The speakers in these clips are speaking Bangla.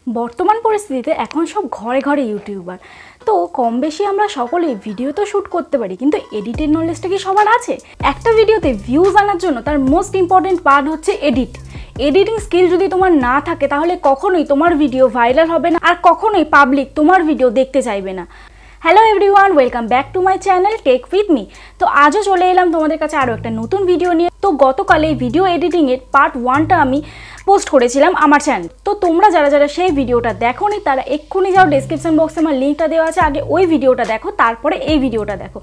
বর্তমান পরিস্থিতিতে এখন সব ঘরে ঘরে ইউটিউবার। তো কম বেশি আমরা সকলেই ভিডিও তো শ্যুট করতে পারি, কিন্তু এডিটের নলেজটা কি সবার আছে? একটা ভিডিওতে ভিউজ আনার জন্য তার মোস্ট ইম্পর্টেন্ট পার্ট হচ্ছে এডিটিং স্কিল যদি তোমার না থাকে তাহলে কখনোই তোমার ভিডিও ভাইরাল হবে না, আর কখনোই পাবলিক তোমার ভিডিও দেখতে চাইবে না। Hello everyone, welcome back to my channel tech with me. তো আজও চলে এলাম তোমাদের কাছে আরও একটা নতুন ভিডিও নিয়ে। তো গতকাল এই ভিডিও এডিটিংয়ের পার্ট 1টা আমি পোস্ট করেছিলাম আমার চ্যানেল। তো তোমরা যারা যারা সেই ভিডিওটা দেখোনি তারা এক্ষুনি যাও, ডেসক্রিপশন বক্সে আমার লিঙ্কটা দেওয়া আছে, আগে ওই ভিডিওটা দেখো, তারপরে এই ভিডিওটা দেখো।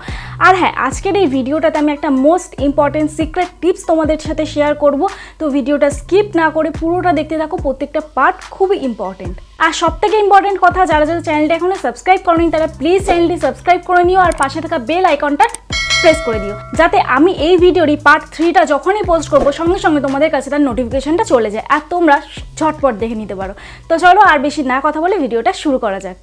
আর হ্যাঁ, আজকের এই ভিডিওটাতে আমি একটা মোস্ট ইম্পর্টেন্ট সিক্রেট টিপস তোমাদের সাথে শেয়ার করব। তো ভিডিওটা স্কিপ না করে পুরোটা দেখতে থাকো, প্রত্যেকটা পার্ট খুবই ইম্পর্টেন্ট। আর সবথেকে ইম্পর্টেন্ট কথা, যারা যারা চ্যানেলটা এখনো সাবস্ক্রাইব করোনি তারা প্লিজ চ্যানেলটি সাবস্ক্রাইব করে নিও, আর পাশে থাকা বেল আইকনটা প্রেস করে দিও, যাতে আমি এই ভিডিওরই পার্ট 3টা যখনই পোস্ট করবো সঙ্গে সঙ্গে তোমাদের কাছে তার নোটিফিকেশনটা চলে যায় আর তোমরা ঝটপট দেখে নিতে পারো। তো চলো আর বেশি না কথা বলে ভিডিওটা শুরু করা যাক।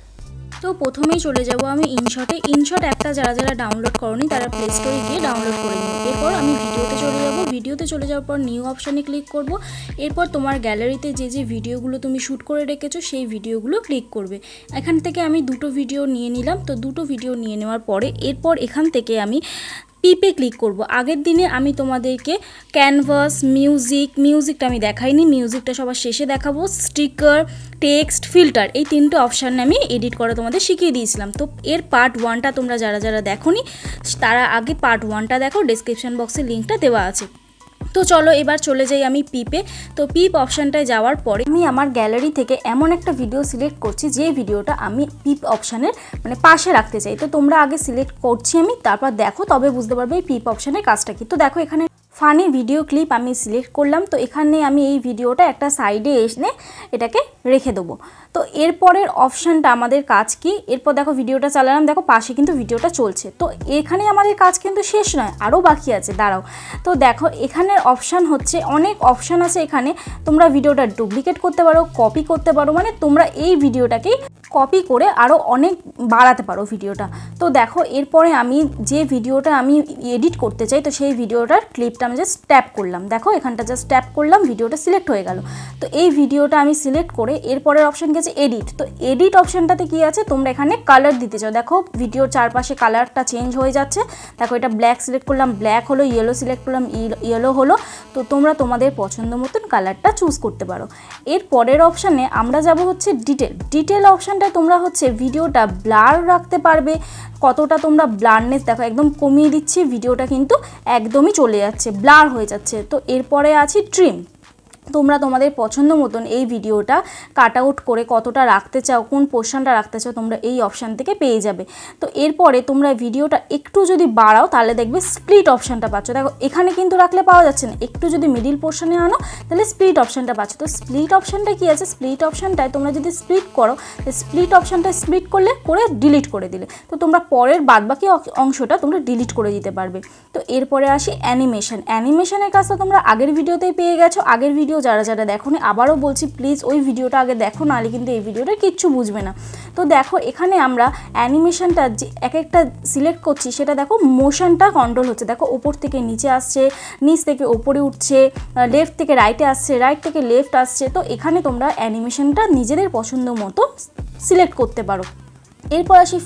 তো প্রথমেই চলে যাব আমি ইনশটে। ইনশট অ্যাপটা যারা যারা ডাউনলোড করোনি তারা প্লে স্টোরে গিয়ে ডাউনলোড করে নিও। এরপর আমি ভিডিওতে চলে যাব। ভিডিওতে চলে যাওয়ার পর নিউ অপশানে ক্লিক করব। এরপর তোমার গ্যালারিতে যে যে ভিডিওগুলো তুমি শ্যুট করে রেখেছো সেই ভিডিওগুলো ক্লিক করবে। এখান থেকে আমি দুটো ভিডিও নিয়ে নিলাম। তো দুটো ভিডিও নিয়ে নেওয়ার পরে এরপর এখান থেকে আমি পিপে ক্লিক করব। আগের দিনে আমি তোমাদেরকে ক্যানভাস, মিউজিকটা আমি দেখাইনি, মিউজিকটা সবার শেষে দেখাবো। স্টিকার, টেক্সট, ফিল্টার, এই তিনটে অপশান আমি এডিট করা তোমাদের শিখিয়ে দিয়েছিলাম। তো এর পার্ট 1টা তোমরা যারা যারা দেখোনি তারা আগে পার্ট 1টা দেখো, ডেসক্রিপশন বক্সে লিঙ্কটা দেওয়া আছে। তো চলো এবার চলে যাই আমি পিপে। তো পিপ অপশানটায় যাওয়ার পরে আমি আমার গ্যালারি থেকে এমন একটা ভিডিও সিলেক্ট করছি যে ভিডিওটা আমি পিপ অপশানের পাশে রাখতে চাই। তো তোমরা আগে সিলেক্ট করছি আমি, তারপর দেখো, তবে বুঝতে পারবে এই পিপ অপশানের কাজটা কি। তো দেখো এখানে ফানি ভিডিও ক্লিপ আমি সিলেক্ট করলাম। তো এখানে আমি এই ভিডিওটা একটা সাইডে এনে এটাকে রেখে দেবো। তো এরপরের অপশানটা আমাদের কাজ কি, এরপর দেখো ভিডিওটা চালালাম, দেখো পাশে কিন্তু ভিডিওটা চলছে। তো এখানে আমাদের কাজ কিন্তু শেষ নয়, আরও বাকি আছে, দাঁড়াও। তো দেখো এখানের অপশান হচ্ছে, অনেক অপশান আছে এখানে। তোমরা ভিডিওটা ডুপ্লিকেট করতে পারো, কপি করতে পারো, মানে তোমরা এই ভিডিওটাকেই কপি করে আরও অনেক বাড়াতে পারো ভিডিওটা। তো দেখো এরপরে আমি যে ভিডিওটা আমি এডিট করতে চাই, তো সেই ভিডিওটার ক্লিপটা আমি জাস্ট ট্যাপ করলাম। দেখো এখানটা জাস্ট ট্যাপ করলাম, ভিডিওটা সিলেক্ট হয়ে গেল। তো এই ভিডিওটা আমি সিলেক্ট করে এরপরের অপশান গেছে এডিট। তো এডিট অপশানটাতে কি আছে, তোমরা এখানে কালার দিতে চাও। দেখো ভিডিওর চারপাশে কালারটা চেঞ্জ হয়ে যাচ্ছে। দেখো এটা ব্ল্যাক সিলেক্ট করলাম, ব্ল্যাক হলো, ইয়েলো সিলেক্ট করলাম, ইয়েলো হলো। তো তোমরা তোমাদের পছন্দ মতন কালারটা চুজ করতে পারো। এর পরের অপশানে আমরা যাব হচ্ছে ডিটেল অপশানটায় তোমরা হচ্ছে ভিডিওটা ব্লার রাখতে পারবে, কতটা তোমরা ব্লারনেস, দেখো একদম কমিয়ে দিচ্ছি, ভিডিওটা কিন্তু একদমই চলে যাচ্ছে, ব্লার হয়ে যাচ্ছে। তো এরপরে আছে ট্রিম। তোমরা তোমাদের পছন্দ মতন এই ভিডিওটা কাট আউট করে কতটা রাখতে চাও, কোন পোর্শনটা রাখতে চাও, তোমরা এই অপশান থেকে পেয়ে যাবে। তো এরপরে তোমরা ভিডিওটা একটু যদি বাড়াও তাহলে দেখবে স্প্লিট অপশানটা পাচ্ছ। দেখো এখানে কিন্তু রাখলে পাওয়া যাচ্ছে না, একটু যদি মিডিল পোর্শনে আনো তাহলে স্প্লিট অপশানটা পাচ্ছ। তো স্প্লিট অপশানটা কি আছে, স্প্লিট অপশানটায় তোমরা যদি স্প্লিট করো, স্প্লিট অপশানটা স্প্লিট করলে করে ডিলিট করে দিলে, তো তোমরা পরের বাদবাকি অংশটা তোমরা ডিলিট করে দিতে পারবে। তো এরপরে আসি অ্যানিমেশনের কাজটা তোমরা আগের ভিডিওতেই পেয়ে গেছো। আগের ভিডিও যারা যারা দেখোনি, আবারও বলছি প্লিজ ওই ভিডিওটা আগে দেখো, নাহলে কিন্তু এই ভিডিওটা কিচ্ছু বুঝবে না। তো দেখো এখানে আমরা অ্যানিমেশনটা যে এক একটা সিলেক্ট করছি সেটা দেখো মোশনটা কন্ট্রোল হচ্ছে। দেখো ওপর থেকে নিচে আসছে, নিচ থেকে ওপরে উঠছে, লেফট থেকে রাইটে আসছে, রাইট থেকে লেফট আসছে। তো এখানে তোমরা অ্যানিমেশনটা নিজেদের পছন্দ মতো সিলেক্ট করতে পারো। এরপর আসি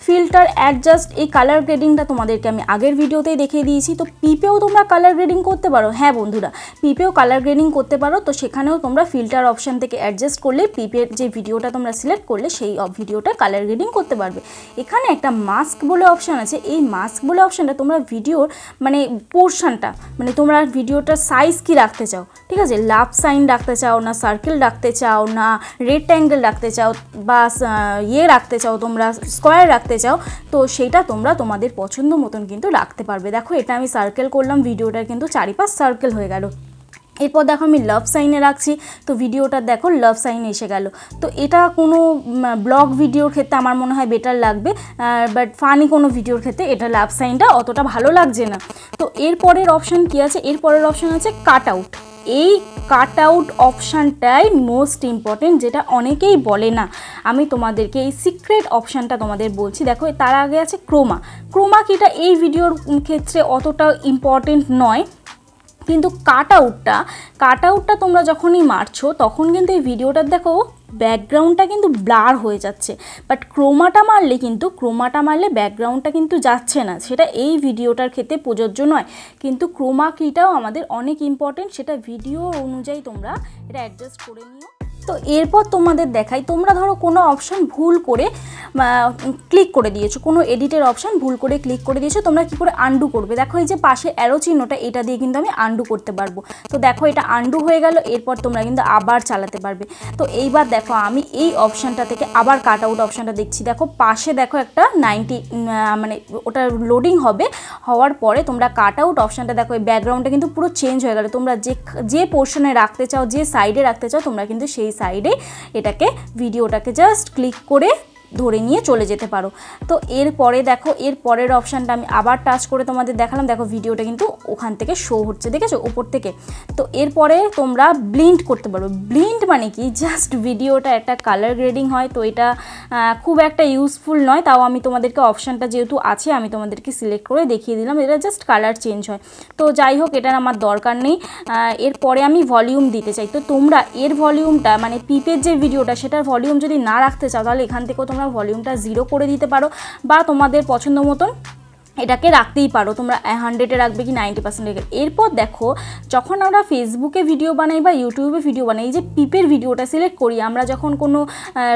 ফিল্টার অ্যাডজাস্ট। এই কালার গ্রেডিংটা তোমাদেরকে আমি আগের ভিডিওতেই দেখিয়ে দিয়েছি। তো পিপেও তোমরা কালার গ্রেডিং করতে পারো। হ্যাঁ বন্ধুরা, পিপেও কালার গ্রেডিং করতে পারো। তো সেখানেও তোমরা ফিল্টার অপশান থেকে অ্যাডজাস্ট করলে পিপের যে ভিডিওটা তোমরা সিলেক্ট করলে সেই ভিডিওটা কালার গ্রেডিং করতে পারবে। এখানে একটা মাস্ক বলে অপশান আছে। এই মাস্ক বলে অপশানটা তোমরা ভিডিওর পোর্শনটা, তোমরা ভিডিওটার সাইজ কি রাখতে চাও, ঠিক আছে, লাভ সাইন রাখতে চাও না, সার্কেল রাখতে চাও না, রেক্ট্যাঙ্গেল রাখতে চাও, বা রাখতে চাও, তোমরা স্কোয়ার রাখতে চাও, তো সেটা তোমরা তোমাদের পছন্দ মতন কিন্তু রাখতে পারবে। দেখো এটা আমি সার্কেল করলাম, ভিডিওটার কিন্তু চারিপাশ সার্কেল হয়ে গেল। এরপর দেখো আমি লাভ সাইনে রাখছি, তো ভিডিওটা দেখো লাভ সাইনে এসে গেল। তো এটা কোনো ব্লগ ভিডিওর ক্ষেত্রে আমার মনে হয় বেটার লাগবে, বাট ফানি কোনো ভিডিওর ক্ষেত্রে এটা লাভ সাইনটা অতটা ভালো লাগছে না। তো এরপরের অপশান কি আছে, এরপরের অপশান আছে কাট আউট। এই কাট আউট অপশানটাই মোস্ট ইম্পর্টেন্ট, যেটা অনেকেই বলে না। আমি তোমাদেরকে এই সিক্রেট অপশানটা তোমাদের বলছি। দেখো তার আগে আছে ক্রোমা কিটা এই ভিডিওর ক্ষেত্রে অতটা ইম্পর্টেন্ট নয়, কিন্তু কাট আউটটা তোমরা যখনই মারছো তখন কিন্তু এই ভিডিওটার দেখো ব্যাকগ্রাউন্ডটা কিন্তু ব্লার হয়ে যাচ্ছে, বাট ক্রোমাটা মারলে ব্যাকগ্রাউন্ডটা কিন্তু যাচ্ছে না। সেটা এই ভিডিওটার ক্ষেত্রে প্রযোজ্য নয়, কিন্তু ক্রোমা কিটাও আমাদের অনেক ইম্পর্টেন্ট, সেটা ভিডিও অনুযায়ী তোমরা এটা অ্যাডজাস্ট করে নিও। তো এরপর তোমাদের দেখাই, তোমরা ধরো কোনো অপশান ভুল করে ক্লিক করে দিয়েছো, কোনো এডিটের অপশান ভুল করে ক্লিক করে দিয়েছো, তোমরা কি করে আন্ডু করবে? দেখো এই যে পাশে অ্যারো চিহ্নটা, এটা দিয়ে কিন্তু আমি আন্ডু করতে পারবো। তো দেখো এটা আন্ডু হয়ে গেল, এরপর তোমরা কিন্তু আবার চালাতে পারবে। তো এইবার দেখো আমি এই অপশানটা থেকে আবার কাট আউট অপশানটা দেখছি, দেখো পাশে দেখো একটা 90 মানে ওটা লোডিং হওয়ার পরে তোমরা কাট আউট অপশানটা দেখো, এই ব্যাকগ্রাউন্ডটা কিন্তু পুরো চেঞ্জ হয়ে গেল। তোমরা যে পোর্শনে রাখতে চাও, যে সাইডে রাখতে চাও, তোমরা কিন্তু সেই সাইডে এটাকে ভিডিওটাকে জাস্ট ক্লিক করে ধরে নিয়ে চলে যেতে পারো। তো এরপরে দেখো এর পরের অপশানটা আমি আবার টাচ করে তোমাদের দেখালাম, দেখো ভিডিওটা কিন্তু ওখান থেকে শো হচ্ছে, দেখেছো উপর থেকে। তো এরপরে তোমরা ব্লিন্ড করতে পারো। ব্লিন্ড মানে কি, জাস্ট ভিডিওটা একটা কালার গ্রেডিং হয়, তো এটা খুব একটা ইউজফুল নয়, তাও আমি তোমাদেরকে অপশানটা যেহেতু আছে আমি তোমাদেরকে সিলেক্ট করে দেখিয়ে দিলাম, এটা জাস্ট কালার চেঞ্জ হয়। তো যাই হোক, এটার আমার দরকার নেই। এরপরে আমি ভলিউম দিতে চাই, তো তোমরা এর ভলিউমটা মানে পিপের যে ভিডিওটা সেটার ভলিউম যদি না রাখতে চাও, তাহলে এখান থেকেও তোমরা ভলিউমটা 0 করে দিতে পারো, বা তোমাদের পছন্দ মতন এটাকে রাখতেই পারো, তোমরা 100-এ রাখবে কি 90% রেখে। এরপর দেখো যখন আমরা ফেসবুকে ভিডিও বানাই বা ইউটিউবে ভিডিও বানাই, এই যে পিপের ভিডিওটা সিলেক্ট করি আমরা যখন কোনো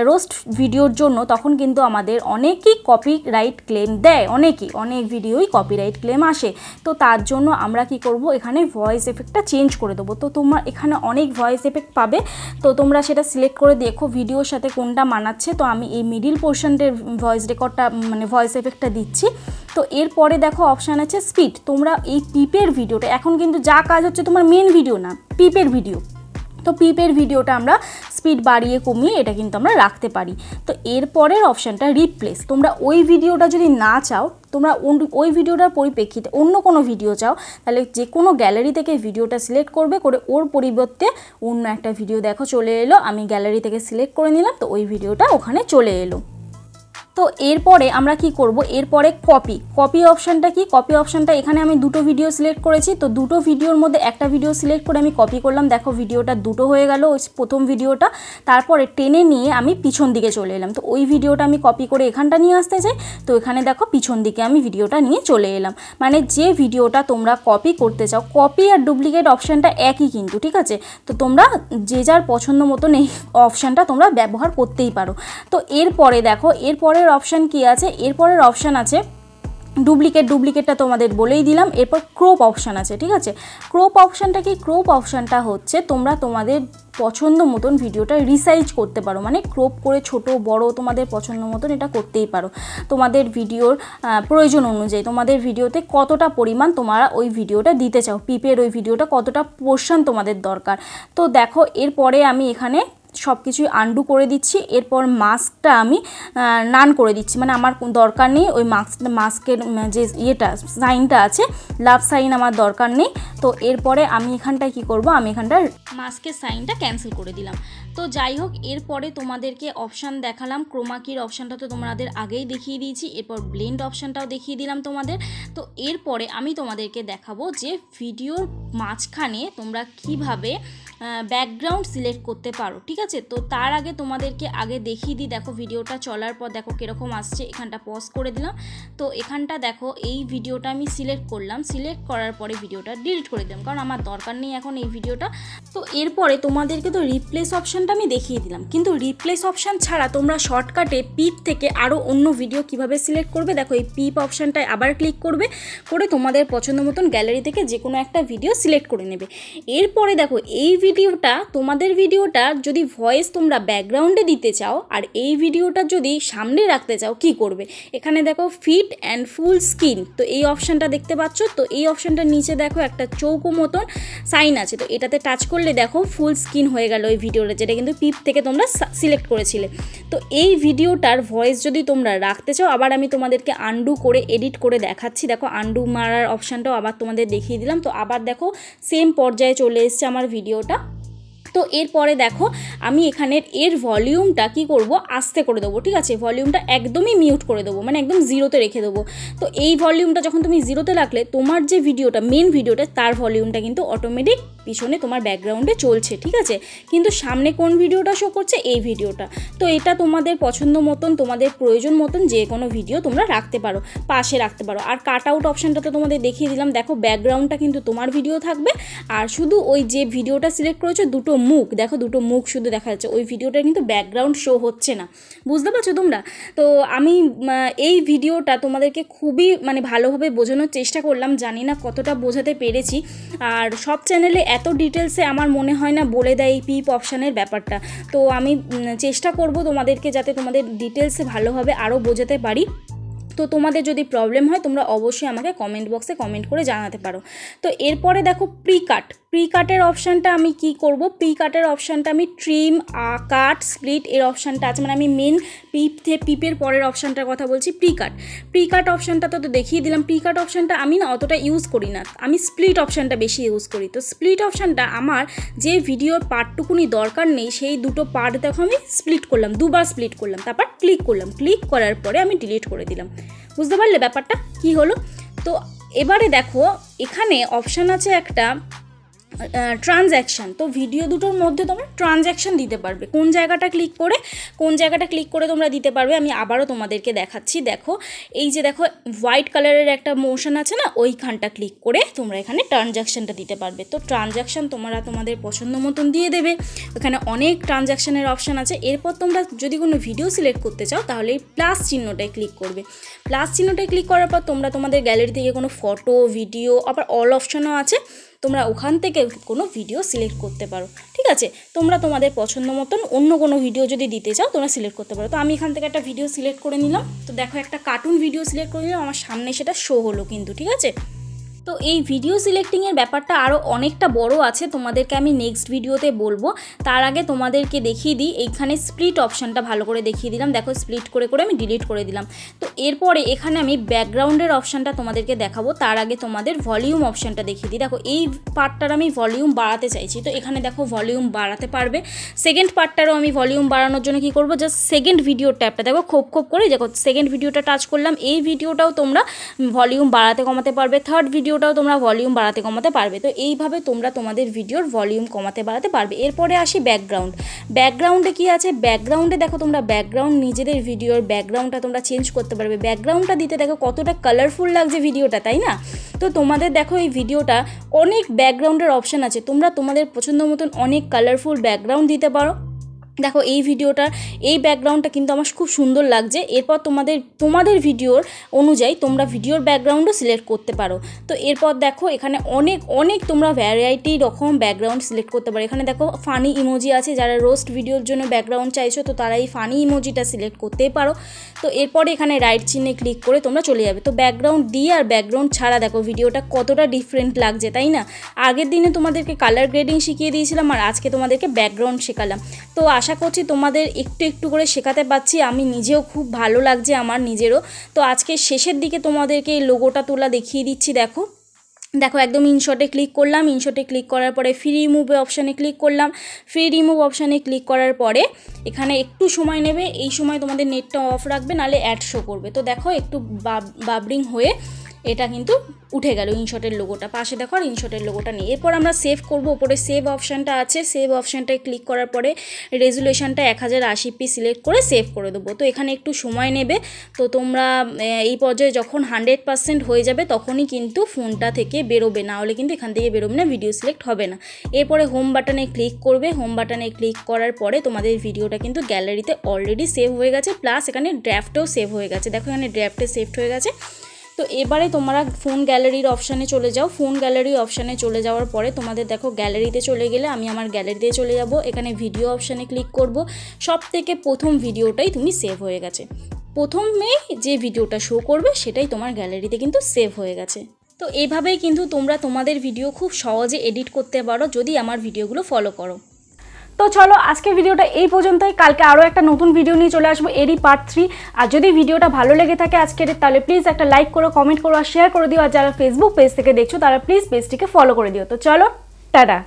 রোস্ট ভিডিওর জন্য, তখন কিন্তু আমাদের অনেকেই কপিরাইট ক্লেম দেয়, অনেক ভিডিওই কপিরাইট ক্লেম আসে। তো তার জন্য আমরা কি করব, এখানে ভয়েস এফেক্টটা চেঞ্জ করে দেবো। তো তোমরা এখানে অনেক ভয়েস এফেক্ট পাবে, তো তোমরা সেটা সিলেক্ট করে দেখো ভিডিওর সাথে কোনটা মানাচ্ছে। তো আমি এই মিডিল পোর্শনটার ভয়েস রেকর্ডটা মানে ভয়েস এফেক্টটা দিচ্ছি। তো এরপরে দেখো অপশান আছে স্পিড। তোমরা এই পিপের ভিডিওটা, এখন কিন্তু যা কাজ হচ্ছে তোমার মেন ভিডিও না, পিপের ভিডিও, তো পিপের ভিডিওটা আমরা স্পিড বাড়িয়ে কমিয়ে এটা কিন্তু আমরা রাখতে পারি। তো এরপরের অপশানটা রিপ্লেস। তোমরা ওই ভিডিওটা যদি না চাও, তোমরা ওই ভিডিওটার পরিপ্রেক্ষিতে অন্য কোনো ভিডিও চাও, তাহলে যে কোনো গ্যালারি থেকে ভিডিওটা সিলেক্ট করবে, করে ওর পরিবর্তে অন্য একটা ভিডিও দেখো চলে এলো, আমি গ্যালারি থেকে সিলেক্ট করে নিলাম, তো ওই ভিডিওটা ওখানে চলে এলো। তো এরপরে আমরা কি করব, এরপরে কপি অপশানটা কি, কপি অপশানটা এখানে আমি দুটো ভিডিও সিলেক্ট করেছি, তো দুটো ভিডিওর মধ্যে একটা ভিডিও সিলেক্ট করে আমি কপি করলাম, দেখো ভিডিওটা দুটো হয়ে গেল, ওই প্রথম ভিডিওটা, তারপরে টেনে নিয়ে আমি পিছন দিকে চলে এলাম। তো ওই ভিডিওটা আমি কপি করে এখানটা নিয়ে আসতে চাই, তো এখানে দেখো পিছন দিকে আমি ভিডিওটা নিয়ে চলে এলাম। মানে যে ভিডিওটা তোমরা কপি করতে চাও, কপি আর ডুপ্লিকেট অপশানটা একই কিন্তু, ঠিক আছে? তো তোমরা যে যার পছন্দ মতন এই অপশানটা তোমরা ব্যবহার করতেই পারো। তো এরপরে দেখো এরপরের অপশান কি আছে, এরপরের অপশান আছে ডুপ্লিকেটটা তোমাদের বলেই দিলাম। এরপর ক্রপ অপশান আছে, ঠিক আছে? ক্রপ অপশানটা কি, ক্রপ অপশানটা হচ্ছে তোমরা তোমাদের পছন্দ মতন ভিডিওটা রিসাইজ করতে পারো, মানে ক্রপ করে ছোট বড় তোমাদের পছন্দ মতন এটা করতেই পারো, তোমাদের ভিডিওর প্রয়োজন অনুযায়ী, তোমাদের ভিডিওতে কতটা পরিমাণ তোমরা ওই ভিডিওটা দিতে চাও, পিপের ওই ভিডিওটা কতটা পোর্শন তোমাদের দরকার। তো দেখো এরপরে আমি এখানে সব কিছুই আন্ডু করে দিচ্ছি, এরপর মাস্কটা আমি নান করে দিচ্ছি, মানে আমার দরকার নেই ওই মাস্কের যে ইয়েটা সাইনটা আছে, লাভ সাইন আমার দরকার নেই। তো এরপরে আমি এখানটায় কি করব, আমি এখানটার মাস্কের সাইনটা ক্যান্সেল করে দিলাম। তো যাই হোক, এরপরে তোমাদেরকে অপশান দেখালাম, ক্রোমাকির অপশানটা তো তোমাদের আগেই দেখিয়ে দিয়েছি, এরপর ব্লেন্ড অপশানটাও দেখিয়ে দিলাম তোমাদের। তো এরপরে আমি তোমাদেরকে দেখাবো যে ভিডিওর মাঝখানে তোমরা কিভাবে ব্যাকগ্রাউন্ড সিলেক্ট করতে পারো, ঠিক আছে? তো তার আগে তোমাদেরকে আগে দেখিয়ে দিই, দেখো ভিডিওটা চলার পর দেখো কীরকম আসছে, এখানটা পজ করে দিলাম। তো এখানটা দেখো এই ভিডিওটা আমি সিলেক্ট করলাম, সিলেক্ট করার পরে ভিডিওটা ডিলিট করে দিলাম, কারণ আমার দরকার নেই এখন এই ভিডিওটা। তো এরপরে তোমাদেরকে তো রিপ্লেস অপশানটা আমি দেখিয়ে দিলাম, কিন্তু রিপ্লেস অপশান ছাড়া তোমরা শর্টকাটে পিপ থেকে আরও অন্য ভিডিও কিভাবে সিলেক্ট করবে, দেখো এই পিপ অপশানটায় আবার ক্লিক করবে, করে তোমাদের পছন্দ মতন গ্যালারি থেকে যে কোনো একটা ভিডিও সিলেক্ট করে নেবে। এরপরে দেখো এই ভিডিওটা, তোমাদের ভিডিওটা যদি ভয়েস তোমরা ব্যাকগ্রাউন্ডে দিতে চাও আর এই ভিডিওটা যদি সামনে রাখতে চাও, কি করবে, এখানে দেখো ফিট অ্যান্ড ফুল স্ক্রিন, তো এই অপশানটা দেখতে পাচ্ছ। তো এই অপশানটার নিচে দেখো একটা চৌকো মতন সাইন আছে, তো এটাতে টাচ করলে দেখো ফুল স্ক্রিন হয়ে গেল ওই ভিডিওটা, যেটা কিন্তু পিপ থেকে তোমরা সিলেক্ট করেছিলে। তো এই ভিডিওটার ভয়েস যদি তোমরা রাখতে চাও, আবার আমি তোমাদেরকে আন্ডু করে এডিট করে দেখাচ্ছি, দেখো আন্ডু মারার অপশানটাও আবার তোমাদের দেখিয়ে দিলাম। তো আবার দেখো সেম পর্যায়ে চলে এসছে আমার ভিডিওটা। তো এরপরে দেখো আমি এখানের এর ভলিউমটা কি করব, আস্তে করে দেবো, ঠিক আছে। ভলিউমটা একদমই মিউট করে দেবো, মানে একদম জিরোতে রেখে দেবো। তো এই ভলিউমটা যখন তুমি জিরোতে রাখলে তোমার যে ভিডিওটা মেন ভিডিওটা তার ভলিউমটা কিন্তু অটোমেটিক পিছনে তোমার ব্যাকগ্রাউন্ডে চলছে, ঠিক আছে। কিন্তু সামনে কোন ভিডিওটা শো করছে, এই ভিডিওটা। তো এটা তোমাদের পছন্দ মতন, তোমাদের প্রয়োজন মতন যে কোনো ভিডিও তোমরা রাখতে পারো, পাশে রাখতে পারো। আর কাট আউট অপশানটা তো তোমাদের দেখিয়ে দিলাম। দেখো ব্যাকগ্রাউন্ডটা কিন্তু তোমার ভিডিও থাকবে, আর শুধু ওই যে ভিডিওটা সিলেক্ট করেছো দুটো মুখ, দেখো দুটো মুখ শুধু দেখা যাচ্ছে, ওই ভিডিওটা কিন্তু ব্যাকগ্রাউন্ড শো হচ্ছে না, বুঝতে পারছো তোমরা। তো আমি এই ভিডিওটা তোমাদেরকে খুবই মানে ভালোভাবে বোঝানোর চেষ্টা করলাম, জানি না কতটা বোঝাতে পেরেছি। আর সব চ্যানেলে এত ডিটেলসে আমার মনে হয় না বলে দেয় এই পিপ অপশানের ব্যাপারটা। তো আমি চেষ্টা করব তোমাদেরকে যাতে তোমাদের ডিটেলসে ভালোভাবে আরও বোঝাতে পারি। তো তোমাদের যদি প্রবলেম হয় তোমরা অবশ্যই আমাকে কমেন্ট বক্সে কমেন্ট করে জানাতে পারো। তো এরপরে দেখো প্রি কাটের অপশানটা আমি কি করব, প্রি কাটের অপশানটা আমি ট্রিম, কাট, স্প্লিট এর অপশানটা আছে, মানে আমি মেন পিপের পরের অপশানটার কথা বলছি, প্রি কাট অপশানটা তো দেখিয়ে দিলাম। প্রি কাট অপশানটা আমি না অতটা ইউজ করি না, আমি স্প্লিট অপশানটা বেশি ইউজ করি। তো স্প্লিট অপশানটা আমার যে ভিডিওর পার্টটুকুনি দরকার নেই সেই দুটো পার্ট দেখো আমি স্প্লিট করলাম, দুবার স্প্লিট করলাম, তারপর ক্লিক করলাম, ক্লিক করার পরে আমি ডিলিট করে দিলাম। বুঝতে পারলে ব্যাপারটা কি হলো? তো এবারে দেখো এখানে অপশান আছে একটা ট্রানজ্যাকশান। তো ভিডিও দুটোর মধ্যে তোমরা ট্রানজ্যাকশান দিতে পারবে, কোন জায়গাটা ক্লিক করে তোমরা দিতে পারবে। আমি আবারও তোমাদেরকে দেখাচ্ছি। দেখো এই যে দেখো হোয়াইট কালারের একটা মোশন আছে না, ওইখানটা ক্লিক করে তোমরা এখানে ট্রানজ্যাকশানটা দিতে পারবে। তো ট্রানজ্যাকশান তোমরা তোমাদের পছন্দ মতন দিয়ে দেবে, এখানে অনেক ট্রানজ্যাকশানের অপশান আছে। এরপর তোমরা যদি কোনো ভিডিও সিলেক্ট করতে চাও তাহলে এই প্লাস চিহ্নটায় ক্লিক করবে। প্লাস চিহ্নটায় ক্লিক করার পর তোমরা তোমাদের গ্যালারি থেকে কোনো ফটো, ভিডিও, আবার অল অপশানও আছে, তোমরা ওখান থেকে কোনো ভিডিও সিলেক্ট করতে পারো, ঠিক আছে। তোমরা তোমাদের পছন্দ মতন অন্য কোনো ভিডিও যদি দিতে চাও তোমরা সিলেক্ট করতে পারো। তো আমি এখান থেকে একটা ভিডিও সিলেক্ট করে নিলাম। তো দেখো একটা কার্টুন ভিডিও সিলেক্ট করে নিলাম, আমার সামনে সেটা শো হলো কিন্তু, ঠিক আছে। তো এই ভিডিও সিলেক্টিংয়ের ব্যাপারটা আরও অনেকটা বড় আছে, তোমাদেরকে আমি নেক্সট ভিডিওতে বলবো। তার আগে তোমাদেরকে দেখিয়ে দিই, এইখানে স্প্লিট অপশানটা ভালো করে দেখিয়ে দিলাম। দেখো স্প্লিট করে আমি ডিলিট করে দিলাম। তো এরপরে এখানে আমি ব্যাকগ্রাউন্ডের অপশানটা তোমাদেরকে দেখাবো, তার আগে তোমাদের ভলিউম অপশানটা দেখিয়ে দিই। দেখো এই পার্টটার আমি ভলিউম বাড়াতে চাইছি, তো এখানে দেখো ভলিউম বাড়াতে পারবে। সেকেন্ড পার্টটারও আমি ভলিউম বাড়ানোর জন্য কী করবো, জাস্ট সেকেন্ড ভিডিওর ট্যাবটা দেখো খোপ করে দেখো সেকেন্ড ভিডিওটা টাচ করলাম, এই ভিডিওটাও তোমরা ভলিউম বাড়াতে কমাতে পারবে। থার্ড ভিডিওটাও তোমরা ভলিউম বাড়াতে কমাতে পারবে। তো এইভাবে তোমরা তোমাদের ভিডিওর ভলিউম কমাতে বাড়াতে পারবে। এরপরে আসি ব্যাকগ্রাউন্ডে কি আছে, ব্যাকগ্রাউন্ডে দেখো তোমরা ব্যাকগ্রাউন্ড নিজেদের ভিডিওর ব্যাকগ্রাউন্ডটা তোমরা চেঞ্জ করতে পারবে। ব্যাকগ্রাউন্ডটা দিতে দেখো কতটা কালারফুল লাগছে ভিডিওটা, তাই না? তো তোমাদের দেখো এই ভিডিওটা অনেক ব্যাকগ্রাউন্ডের অপশান আছে, তোমরা তোমাদের পছন্দ মতন অনেক কালারফুল ব্যাকগ্রাউন্ড দিতে পারো। দেখো এই ভিডিওটার এই ব্যাকগ্রাউন্ডটা কিন্তু আমার খুব সুন্দর লাগছে। এরপর তোমাদের ভিডিওর অনুযায়ী তোমরা ভিডিওর ব্যাকগ্রাউন্ডও সিলেক্ট করতে পারো। তো এরপর দেখো এখানে অনেক তোমরা ভ্যারাইটি রকম ব্যাকগ্রাউন্ড সিলেক্ট করতে পারো। এখানে দেখো ফানি ইমোজি আছে, যারা রোস্ট ভিডিওর জন্য ব্যাকগ্রাউন্ড চাইছো তো তারা এই ফানি ইমোজিটা সিলেক্ট করতেই পারো। তো এরপরে এখানে রাইট চিহ্নে ক্লিক করে তোমরা চলে যাবে। তো ব্যাকগ্রাউন্ড দিয়ে আর ব্যাকগ্রাউন্ড ছাড়া দেখো ভিডিওটা কতটা ডিফারেন্ট লাগছে, তাই না? আগের দিনে তোমাদেরকে কালার গ্রেডিং শিখিয়ে দিয়েছিলাম আর আজকে তোমাদেরকে ব্যাকগ্রাউন্ড শেখালাম। তো আশা করছি তোমাদের একটু করে শেখাতে পারছি, আমি নিজেও খুব ভালো লাগছে আমার নিজেরও। তো আজকে শেষের দিকে তোমাদেরকে এই লোগোটা তোলা দেখিয়ে দিচ্ছি। দেখো একদম ইনশটে ক্লিক করলাম, ইনশটে ক্লিক করার পরে ফ্রি রিমুভ অপশানে ক্লিক করলাম। ফ্রি রিমুভ অপশানে ক্লিক করার পরে এখানে একটু সময় নেবে, এই সময় তোমাদের নেটটা অফ রাখবে, নাহলে অ্যাড শো করবে। তো দেখো একটু বাবরিং হয়ে এটা কিন্তু উঠে গেল ইনশটের লোগোটা, পাশে দেখো আর ইনশটের লোগোটা নেই। এরপর আমরা সেভ করব, উপরে সেভ অপশানটা আছে, সেভ অপশানটায় ক্লিক করার পরে রেজুলেশনটা 1080p সিলেক্ট করে সেভ করে দেবো। তো এখানে একটু সময় নেবে। তো তোমরা এই পর্যায়ে যখন 100% হয়ে যাবে তখনই কিন্তু ফোনটা থেকে বেরোবে, না হলে কিন্তু এখান থেকে বেরোবে না, ভিডিও সিলেক্ট হবে না। এরপরে হোম বাটনে ক্লিক করবে, হোম বাটনে ক্লিক করার পরে তোমাদের ভিডিওটা কিন্তু গ্যালারিতে অলরেডি সেভ হয়ে গেছে, প্লাস এখানে ড্রাফটেও সেভ হয়ে গেছে। দেখো এখানে ড্রাফটে সেভড হয়ে গেছে। তো এবারে তোমরা ফোন গ্যালারির অপশানে চলে যাও। ফোন গ্যালারি অপশানে চলে যাওয়ার পরে তোমাদের দেখো গ্যালারিতে চলে গেলে আমি আমার গ্যালারিতে চলে যাব, এখানে ভিডিও অপশানে ক্লিক করব। সব থেকে প্রথম ভিডিওটাই তুমি সেভ হয়ে গেছে, প্রথমে যে ভিডিওটা শো করবে সেটাই তোমার গ্যালারিতে কিন্তু সেভ হয়ে গেছে। তো এইভাবেই কিন্তু তোমরা তোমাদের ভিডিও খুব সহজে এডিট করতে পারো যদি আমার ভিডিওগুলো ফলো করো। তো চলো আজকের ভিডিওটা এই পর্যন্তই, কালকে আরও একটা নতুন ভিডিও নিয়ে চলে আসবো, এরই পার্ট 3। আর যদি ভিডিওটা ভালো লেগে থাকে আজকের, তাহলে প্লিজ একটা লাইক করো, কমেন্ট করো আর শেয়ার করে দিও। আর যারা ফেসবুক পেজ থেকে দেখছো তারা প্লিজ পেজটিকে ফলো করে দিও। তো চলো টাটা।